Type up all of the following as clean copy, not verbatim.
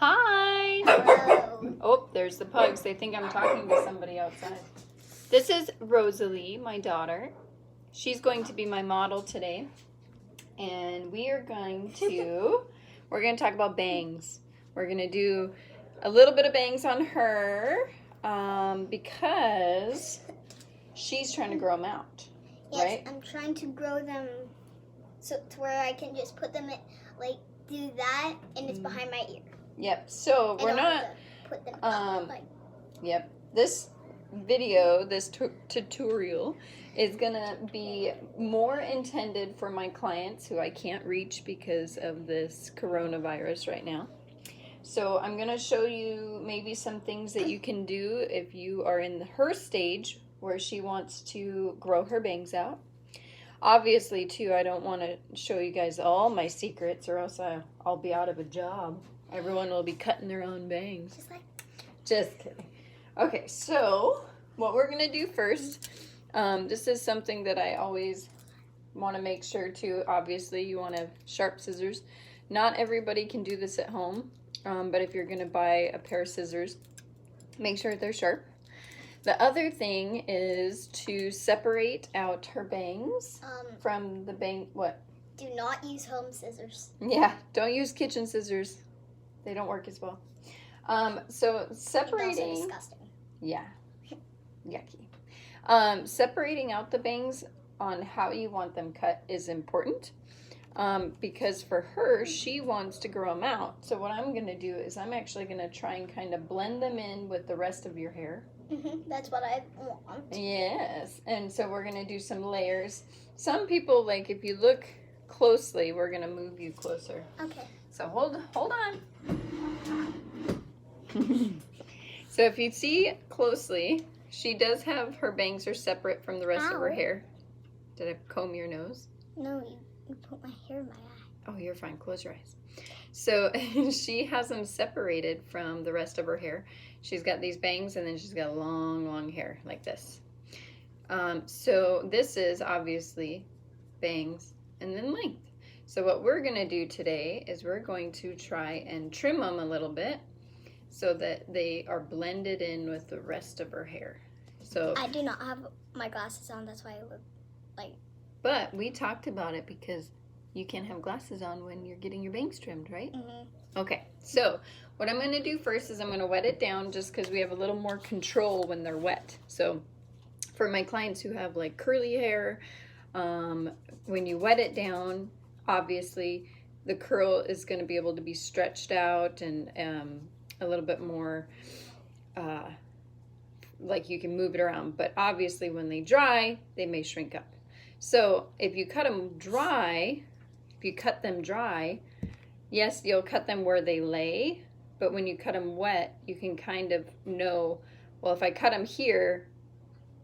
Hi! Hello. Oh, there's the pugs. They think I'm talking to somebody outside. This is Rosalyee, my daughter. She's going to be my model today. And we're going to talk about bangs. We're going to do a little bit of bangs on her because she's trying to grow them out, Yes, right? I'm trying to grow them so to where I can just put them in, like, do that, and it's behind my ear. Yep. So And we're I'll not. have to put them up, like. Yep. This video, this tutorial, is gonna be more intended for my clients who I can't reach because of this coronavirus right now. So I'm gonna show you maybe some things that you can do if you are in her stage where she wants to grow her bangs out. Obviously, too, I don't want to show you guys all my secrets or else I'll be out of a job. Everyone will be cutting their own bangs. Just kidding. Okay, so what we're going to do first, this is something that I always want to make sure to, obviously, you want to have sharp scissors. Not everybody can do this at home, but if you're going to buy a pair of scissors, make sure they're sharp. The other thing is to separate out her bangs from the bang. What? Do not use home scissors. Yeah, don't use kitchen scissors. They don't work as well. So separating. It's also disgusting. Yeah, yucky. Separating out the bangs on how you want them cut is important because for her, she wants to grow them out. So what I'm going to do is I'm actually going to try and kind of blend them in with the rest of your hair. That's what I want. Yes, and so we're going to do some layers. Some people, like, if you look closely, we're going to move you closer. Okay. So hold on. So if you see closely, she does have her bangs are separate from the rest of her hair. Did I comb your nose? No, you put my hair in my eye. Oh, you're fine. Close your eyes. So she has them separated from the rest of her hair. She's got these bangs and then she's got long, long hair like this. So this is obviously bangs and then length. So what we're going to do today is we're going to try and trim them a little bit so that they are blended in with the rest of her hair. So I do not have my glasses on, that's why I look like. But we talked about it because you can't have glasses on when you're getting your bangs trimmed, right? Okay, so what I'm going to do first is I'm going to wet it down just because we have a little more control when they're wet. So for my clients who have like curly hair, when you wet it down, obviously the curl is going to be able to be stretched out and a little bit more like you can move it around. But obviously when they dry, they may shrink up. So if you cut them dry, yes, you'll cut them where they lay, but when you cut them wet, you can kind of know, well, if I cut them here,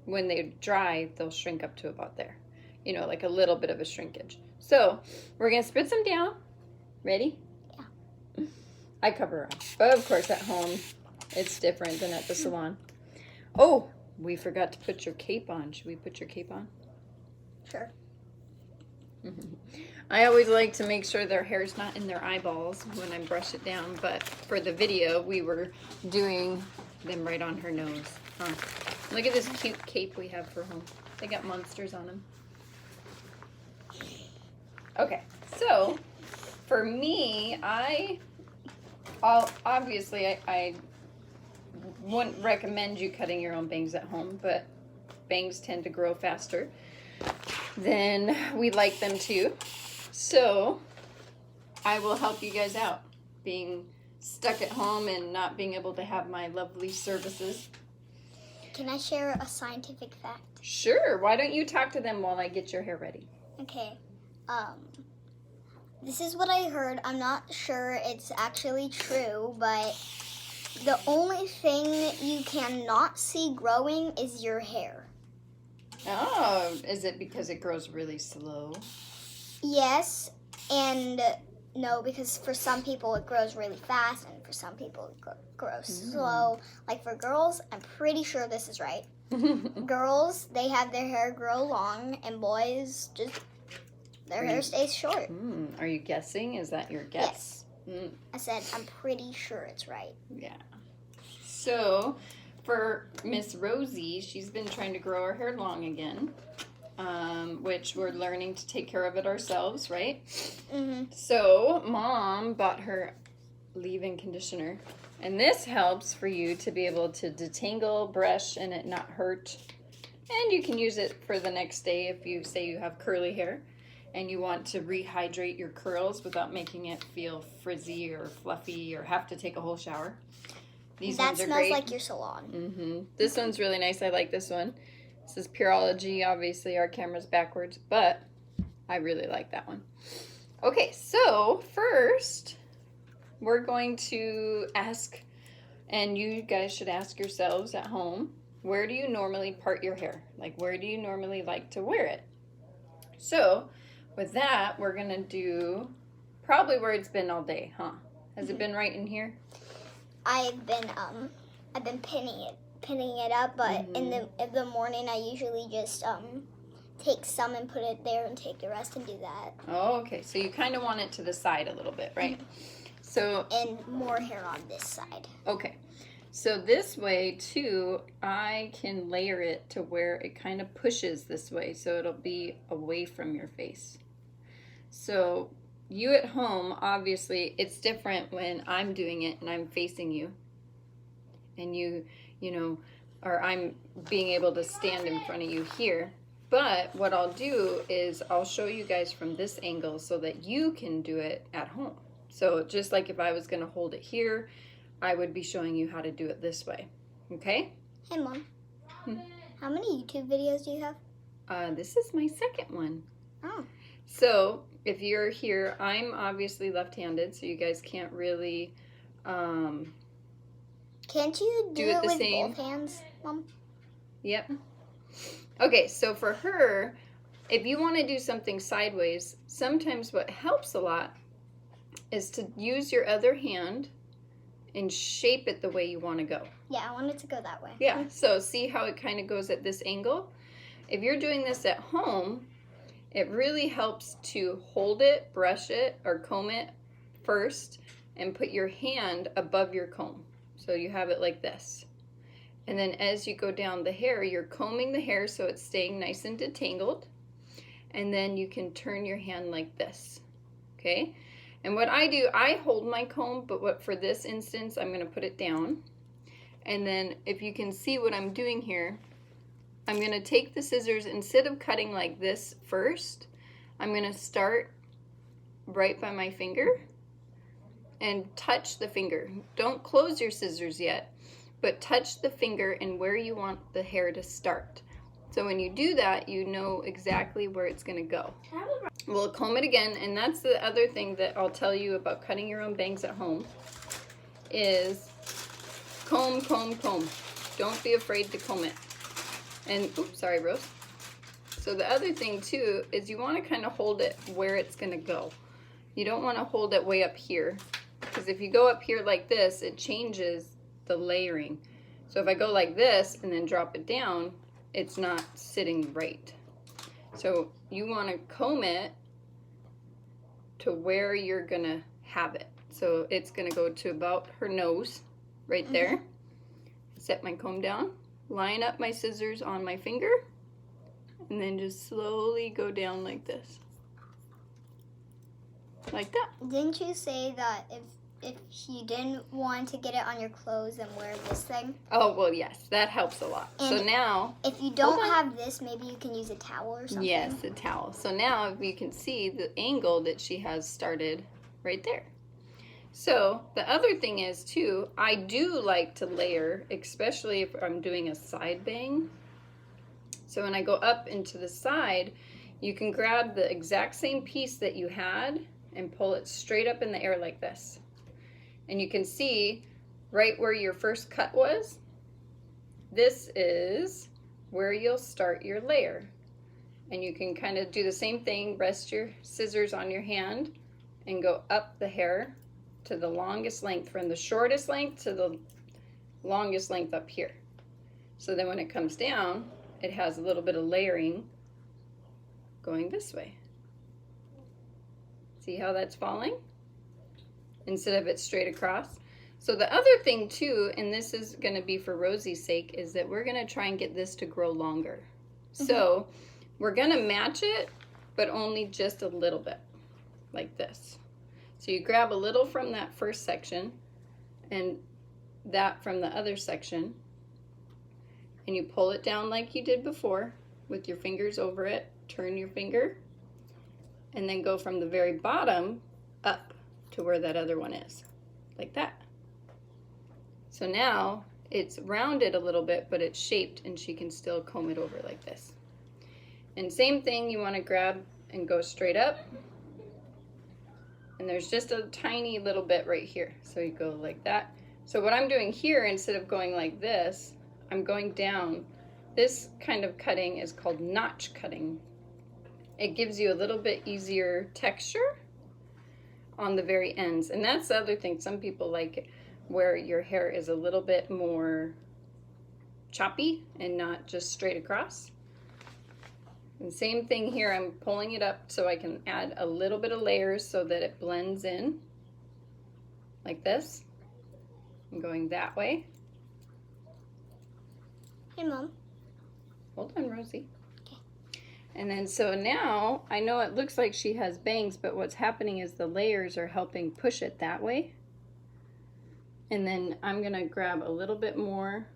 when they dry, they'll shrink up to about there. You know, like a little bit of a shrinkage. So we're going to spritz them down. Ready? Yeah. I cover up. But of course, at home, it's different than at the salon. Oh, we forgot to put your cape on. Should we put your cape on? Sure. I always like to make sure their hair's not in their eyeballs when I brush it down, but for the video, we were doing them right on her nose. Huh. Look at this cute cape we have for home. They got monsters on them. Okay, so for me, I wouldn't recommend you cutting your own bangs at home, but bangs tend to grow faster than we like them to. So I will help you guys out being stuck at home and not being able to have my lovely services. Can I share a scientific fact? Sure. Why don't you talk to them while I get your hair ready? Okay. This is what I heard. I'm not sure it's actually true, but the only thing you cannot see growing is your hair. Oh, is it because it grows really slow? Yes, and no, because for some people it grows really fast, and for some people it grows slow. Like for girls, I'm pretty sure this is right. Girls, they have their hair grow long, and boys, just their hair stays short. Are you guessing? Is that your guess? Yes. I said, I'm pretty sure it's right. Yeah. So, for Miss Rosie, she's been trying to grow her hair long again, which we're learning to take care of it ourselves, right? Mm-hmm. So, Mom bought her leave-in conditioner, and this helps for you to be able to detangle, brush, and it not hurt. And you can use it for the next day if you say you have curly hair and you want to rehydrate your curls without making it feel frizzy or fluffy or have to take a whole shower. These ones are great. That smells like your salon. Mm-hmm. This one's really nice. I like this one. This is Pureology. Obviously, our camera's backwards, but I really like that one. Okay, so first, we're going to ask, and you guys should ask yourselves at home, where do you normally part your hair? Like, where do you normally like to wear it? So, with that, we're going to do probably where it's been all day, huh? Has it been right in here? I've been pinning it up, but in the morning I usually just take some and put it there and take the rest and do that. Oh, okay. So you kind of want it to the side a little bit, right? So and more hair on this side. Okay. So this way too, I can layer it to where it kind of pushes this way, so it'll be away from your face. So you at home, obviously, it's different when I'm doing it and I'm facing you. And you know, or I'm being able to stand in front of you here. But what I'll do is I'll show you guys from this angle so that you can do it at home. So just like if I was going to hold it here, I would be showing you how to do it this way. Okay? Hey, Mom. How many YouTube videos do you have? This is my second one. Oh. So if you're here, I'm obviously left-handed, so you guys can't really Can't you do it the with same. both hands, Mom? Yep. Okay, so for her, if you want to do something sideways, sometimes what helps a lot is to use your other hand and shape it the way you want to go. Yeah, I want it to go that way. Yeah, so see how it kind of goes at this angle? If you're doing this at home, it really helps to hold it, brush it, or comb it first and put your hand above your comb. So you have it like this. And then as you go down the hair, you're combing the hair so it's staying nice and detangled. And then you can turn your hand like this, okay? And what I do, I hold my comb, but for this instance, I'm going to put it down. And then if you can see what I'm doing here, I'm going to take the scissors, instead of cutting like this first, I'm going to start right by my finger and touch the finger. Don't close your scissors yet, but touch the finger and where you want the hair to start. So when you do that, you know exactly where it's going to go. We'll comb it again, and that's the other thing that I'll tell you about cutting your own bangs at home is comb, comb, comb. Don't be afraid to comb it. And, oops, sorry, Rose. So the other thing too is you want to kind of hold it where it's going to go. You don't want to hold it way up here, because if you go up here like this, it changes the layering. So if I go like this and then drop it down, it's not sitting right. So you want to comb it to where you're going to have it. So it's going to go to about her nose, right there. Set my comb down, line up my scissors on my finger, and then just slowly go down like this. Like that. Didn't you say that if you didn't want to get it on your clothes, then wear this thing? Oh, well, yes, that helps a lot. And so now, if you don't have this, maybe you can use a towel or something. Yes, a towel. So now you can see the angle that she has started right there. So the other thing is too, I do like to layer, especially if I'm doing a side bang. So when I go up into the side, you can grab the exact same piece that you had and pull it straight up in the air like this. And you can see right where your first cut was, this is where you'll start your layer. And you can kind of do the same thing, rest your scissors on your hand and go up the hair to the longest length, from the shortest length to the longest length up here. So then when it comes down, it has a little bit of layering going this way. See how that's falling? instead of it straight across. So the other thing too, and this is going to be for Rosie's sake, is that we're going to try and get this to grow longer. So we're going to match it, but only just a little bit, like this. So you grab a little from that first section and that from the other section, and you pull it down like you did before with your fingers over it, turn your finger, and then go from the very bottom up to where that other one is, like that. So now it's rounded a little bit, but it's shaped, and she can still comb it over like this. And same thing, you want to grab and go straight up. And there's just a tiny little bit right here. So you go like that. So what I'm doing here, instead of going like this, I'm going down. This kind of cutting is called notch cutting. It gives you a little bit easier texture on the very ends. And that's the other thing. Some people like it where your hair is a little bit more choppy and not just straight across. And same thing here, I'm pulling it up so I can add a little bit of layers so that it blends in like this. I'm going that way. Hey, Mom. Hold on, Rosie. Okay. And then so now, I know it looks like she has bangs, but what's happening is the layers are helping push it that way. And then I'm gonna grab a little bit more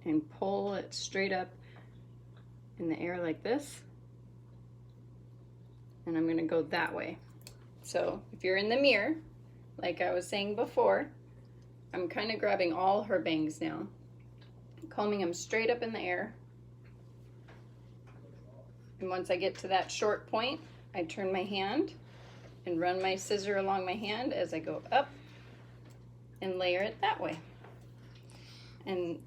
and pull it straight up in the air like this. And I'm gonna go that way. So if you're in the mirror, like I was saying before, I'm kind of grabbing all her bangs now, combing them straight up in the air. And once I get to that short point, I turn my hand and run my scissor along my hand as I go up and layer it that way. And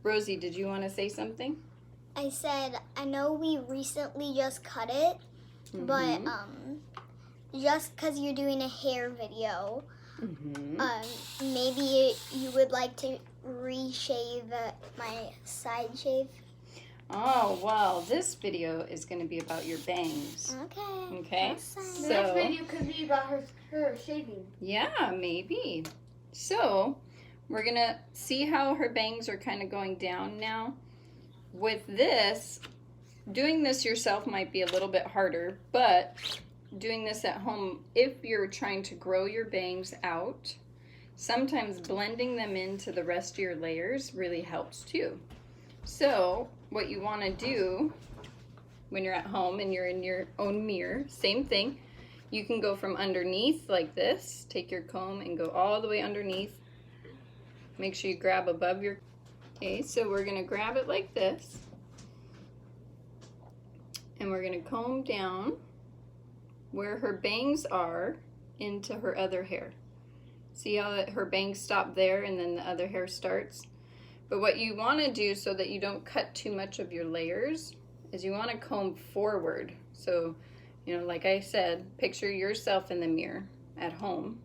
Rosie, did you want to say something? I said, I know we recently just cut it, but just because you're doing a hair video, maybe you would like to reshave my side shave. Oh, well, this video is going to be about your bangs. Okay. Okay? Awesome. The next video could be about her shaving. Yeah, maybe. So, we're going to see how her bangs are kind of going down now. With this, doing this yourself might be a little bit harder, but doing this at home, if you're trying to grow your bangs out, sometimes blending them into the rest of your layers really helps too. So, what you want to do when you're at home and you're in your own mirror, same thing. You can go from underneath like this, take your comb and go all the way underneath. Make sure you grab above your, okay, so we're gonna grab it like this. And we're gonna comb down where her bangs are into her other hair. See how that her bangs stop there and then the other hair starts? But what you want to do so that you don't cut too much of your layers is you want to comb forward. So, you know, like I said, picture yourself in the mirror at home.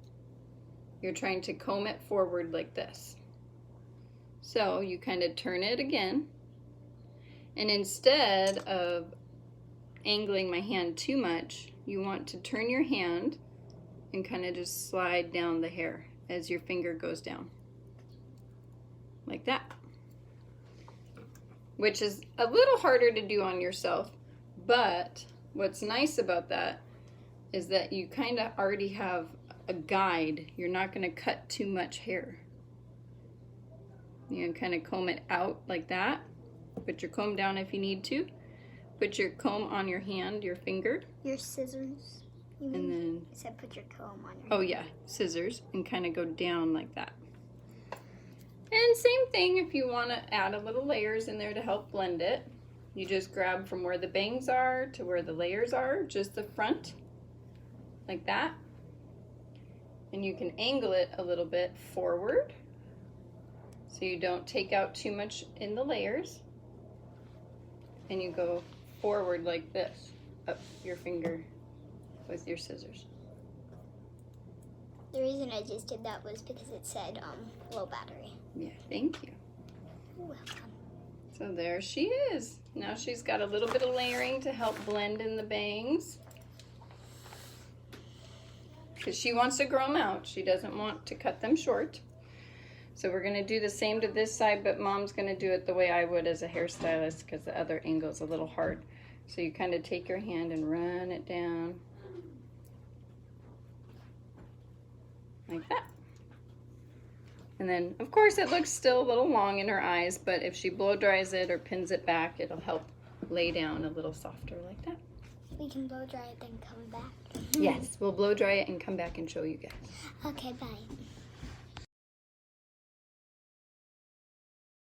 You're trying to comb it forward like this. So you kind of turn it again. And instead of angling my hand too much, you want to turn your hand and kind of just slide down the hair as your finger goes down. Like that. Which is a little harder to do on yourself, but what's nice about that is that you kind of already have a guide. You're not going to cut too much hair. You can kind of comb it out like that. Put your comb down if you need to. Put your comb on your hand, your finger. Your scissors. You mean? And then, I said put your comb on your oh yeah, scissors, and kind of go down like that. And same thing if you want to add a little layers in there to help blend it. You just grab from where the bangs are to where the layers are, just the front, like that. And you can angle it a little bit forward so you don't take out too much in the layers. And you go forward like this, up your finger with your scissors. The reason I just did that was because it said low battery. Yeah, thank you. You're welcome. So there she is. Now she's got a little bit of layering to help blend in the bangs. because she wants to grow them out. She doesn't want to cut them short. So we're going to do the same to this side, but Mom's going to do it the way I would as a hairstylist because the other angle is a little hard. So you kind of take your hand and run it down like that. And then, of course, it looks still a little long in her eyes, but if she blow dries it or pins it back, it'll help lay down a little softer like that. We can blow dry it, then come back. Yes, we'll blow dry it and come back and show you guys. Okay, bye.